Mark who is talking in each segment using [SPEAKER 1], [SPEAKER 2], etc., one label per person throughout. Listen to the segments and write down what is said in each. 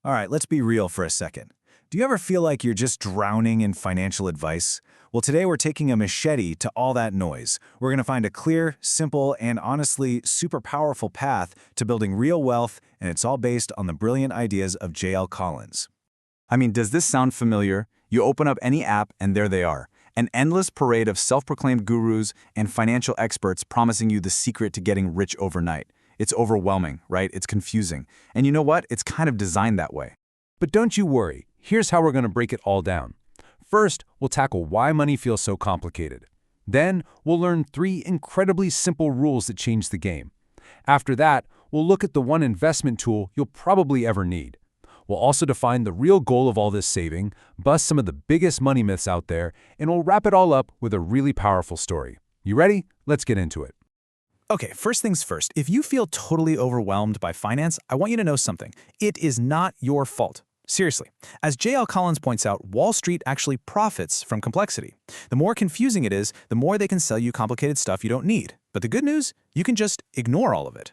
[SPEAKER 1] All right, let's be real for a second. Do you ever feel like you're just drowning in financial advice? Well, today we're taking a machete to all that noise. We're going to find a clear, simple, and honestly super powerful path to building real wealth, and it's all based on the brilliant ideas of J.L. Collins.
[SPEAKER 2] I mean, does this sound familiar? You open up any app and there they are. An endless parade of self-proclaimed gurus and financial experts promising you the secret to getting rich overnight. It's overwhelming, right? It's confusing. And you know what? It's kind of designed that way.
[SPEAKER 3] But don't you worry. Here's how we're going to break it all down. First, we'll tackle why money feels so complicated. Then, we'll learn 3 incredibly simple rules that change the game. After that, we'll look at the one investment tool you'll probably ever need. We'll also define the real goal of all this saving, bust some of the biggest money myths out there, and we'll wrap it all up with a really powerful story. You ready? Let's get into it.
[SPEAKER 1] Okay, first things first. If you feel totally overwhelmed by finance, I want you to know something. It is not your fault. Seriously. As J.L. Collins points out, Wall Street actually profits from complexity. The more confusing it is, the more they can sell you complicated stuff you don't need. But the good news? You can just ignore all of it.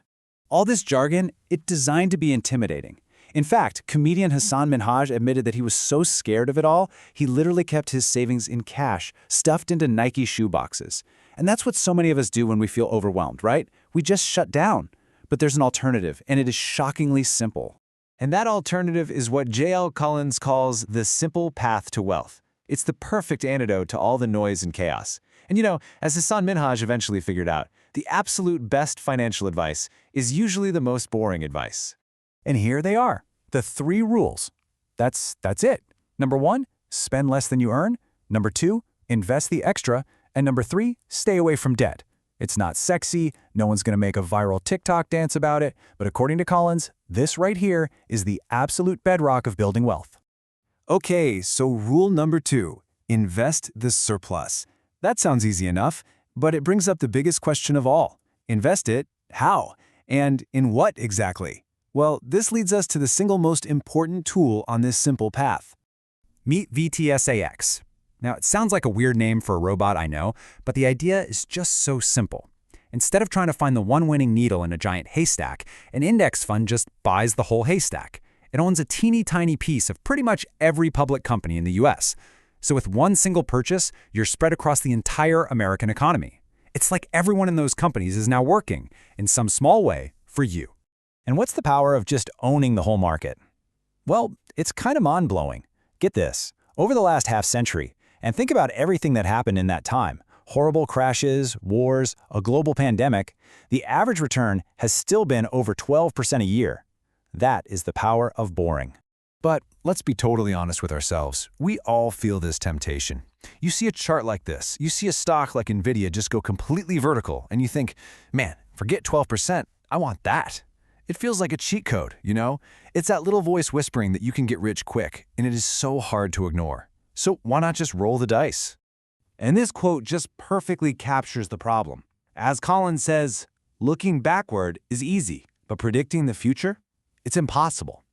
[SPEAKER 2] All this jargon, it's designed to be intimidating. In fact, comedian Hassan Minhaj admitted that he was so scared of it all, he literally kept his savings in cash, stuffed into Nike shoe boxes. And that's what so many of us do when we feel overwhelmed, right? We just shut down. But there's an alternative, and it is shockingly simple.
[SPEAKER 1] And that alternative is what J.L. Collins calls the simple path to wealth. It's the perfect antidote to all the noise and chaos. And you know, as Hassan Minhaj eventually figured out, the absolute best financial advice is usually the most boring advice.
[SPEAKER 2] And here they are, the 3 rules. That's it. Number 1, spend less than you earn. Number 2, invest the extra. And number 3, stay away from debt. It's not sexy, no one's going to make a viral TikTok dance about it, but according to Collins, this right here is the absolute bedrock of building wealth.
[SPEAKER 1] Okay, so rule number 2, invest the surplus. That sounds easy enough, but it brings up the biggest question of all. Invest it? How? And in what exactly? Well, this leads us to the single most important tool on this simple path.
[SPEAKER 2] Meet VTSAX. Now, it sounds like a weird name for a robot, I know, but the idea is just so simple. Instead of trying to find the one winning needle in a giant haystack, an index fund just buys the whole haystack. It owns a teeny tiny piece of pretty much every public company in the US. So with one single purchase, you're spread across the entire American economy. It's like everyone in those companies is now working, in some small way, for you.
[SPEAKER 1] And what's the power of just owning the whole market? Well, it's kind of mind-blowing. Get this, over the last half-century, and think about everything that happened in that time, horrible crashes, wars, a global pandemic, the average return has still been over 12% a year. That is the power of boring.
[SPEAKER 3] But let's be totally honest with ourselves. We all feel this temptation. You see a chart like this, you see a stock like Nvidia just go completely vertical, and you think, man, forget 12%, I want that. It feels like a cheat code, you know? It's that little voice whispering that you can get rich quick, and it is so hard to ignore. So why not just roll the dice?
[SPEAKER 1] And this quote just perfectly captures the problem. As Collins says, looking backward is easy, but predicting the future? It's impossible.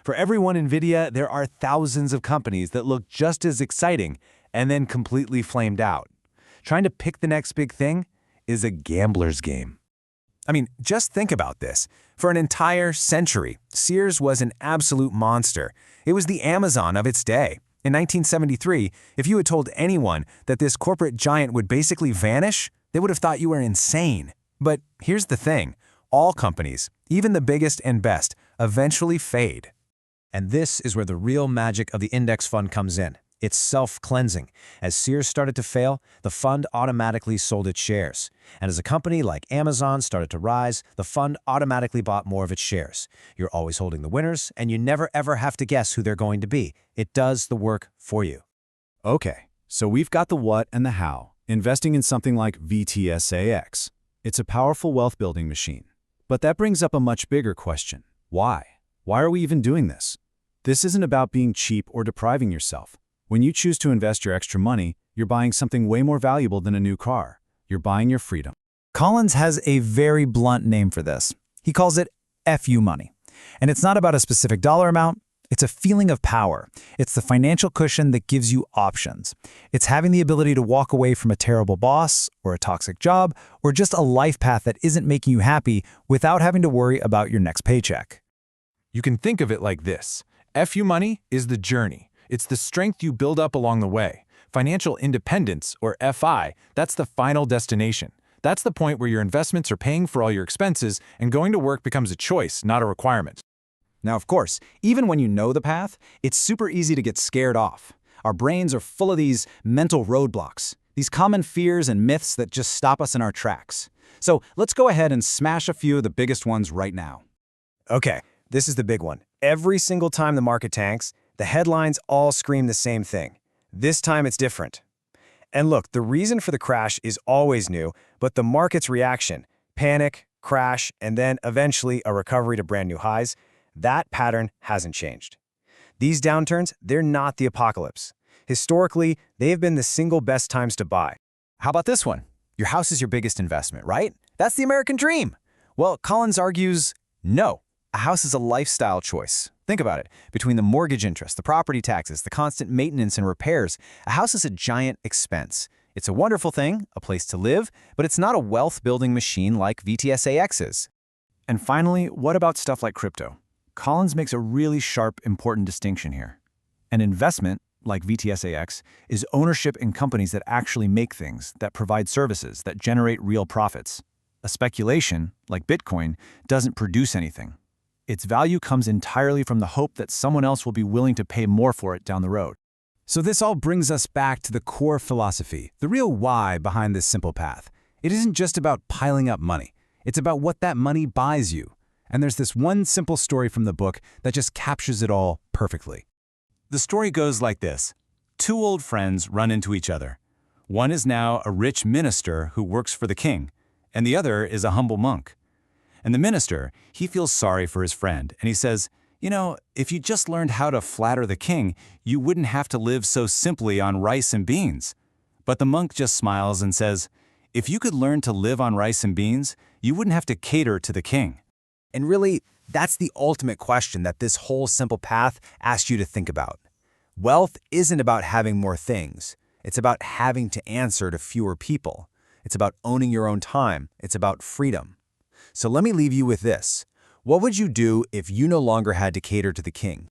[SPEAKER 1] For every one NVIDIA, there are thousands of companies that look just as exciting and then completely flamed out. Trying to pick the next big thing is a gambler's game. I mean, just think about this. For an entire century, Sears was an absolute monster. It was the Amazon of its day. In 1973, if you had told anyone that this corporate giant would basically vanish, they would have thought you were insane. But here's the thing. All companies, even the biggest and best, eventually fade. And this is where the real magic of the index fund comes in. It's self-cleansing. As Sears started to fail, the fund automatically sold its shares. And as a company like Amazon started to rise, the fund automatically bought more of its shares. You're always holding the winners, and you never ever have to guess who they're going to be. It does the work for you.
[SPEAKER 2] Okay, so we've got the what and the how. Investing in something like VTSAX. It's a powerful wealth-building machine. But that brings up a much bigger question. Why? Why are we even doing this? This isn't about being cheap or depriving yourself. When you choose to invest your extra money, you're buying something way more valuable than a new car. You're buying your freedom.
[SPEAKER 1] Collins has a very blunt name for this. He calls it FU money. And it's not about a specific dollar amount. It's a feeling of power. It's the financial cushion that gives you options. It's having the ability to walk away from a terrible boss or a toxic job or just a life path that isn't making you happy without having to worry about your next paycheck.
[SPEAKER 3] You can think of it like this. FU money is the journey. It's the strength you build up along the way. Financial independence, or FI, that's the final destination. That's the point where your investments are paying for all your expenses and going to work becomes a choice, not a requirement.
[SPEAKER 2] Now, of course, even when you know the path, it's super easy to get scared off. Our brains are full of these mental roadblocks, these common fears and myths that just stop us in our tracks. So let's go ahead and smash a few of the biggest ones right now.
[SPEAKER 4] Okay, this is the big one. Every single time the market tanks, the headlines all scream the same thing. This time it's different. And look, the reason for the crash is always new, but the market's reaction, panic, crash, and then eventually a recovery to brand new highs, that pattern hasn't changed. These downturns, they're not the apocalypse. Historically, they have been the single best times to buy.
[SPEAKER 2] How about this one? Your house is your biggest investment, right? That's the American dream. Well, Collins argues, no. A house is a lifestyle choice. Think about it. Between the mortgage interest, the property taxes, the constant maintenance and repairs, a house is a giant expense. It's a wonderful thing, a place to live, but it's not a wealth-building machine like VTSAX is.
[SPEAKER 1] And finally, what about stuff like crypto? Collins makes a really sharp, important distinction here. An investment, like VTSAX, is ownership in companies that actually make things, that provide services, that generate real profits. A speculation, like Bitcoin, doesn't produce anything. Its value comes entirely from the hope that someone else will be willing to pay more for it down the road.
[SPEAKER 2] So this all brings us back to the core philosophy, the real why behind this simple path. It isn't just about piling up money. It's about what that money buys you. And there's this one simple story from the book that just captures it all perfectly.
[SPEAKER 1] The story goes like this. Two old friends run into each other. One is now a rich minister who works for the king, and the other is a humble monk. And the minister, he feels sorry for his friend, and he says, you know, if you just learned how to flatter the king, you wouldn't have to live so simply on rice and beans. But the monk just smiles and says, if you could learn to live on rice and beans, you wouldn't have to cater to the king.
[SPEAKER 2] And really, that's the ultimate question that this whole simple path asks you to think about. Wealth isn't about having more things. It's about having to answer to fewer people. It's about owning your own time. It's about freedom. So let me leave you with this. What would you do if you no longer had to cater to the king?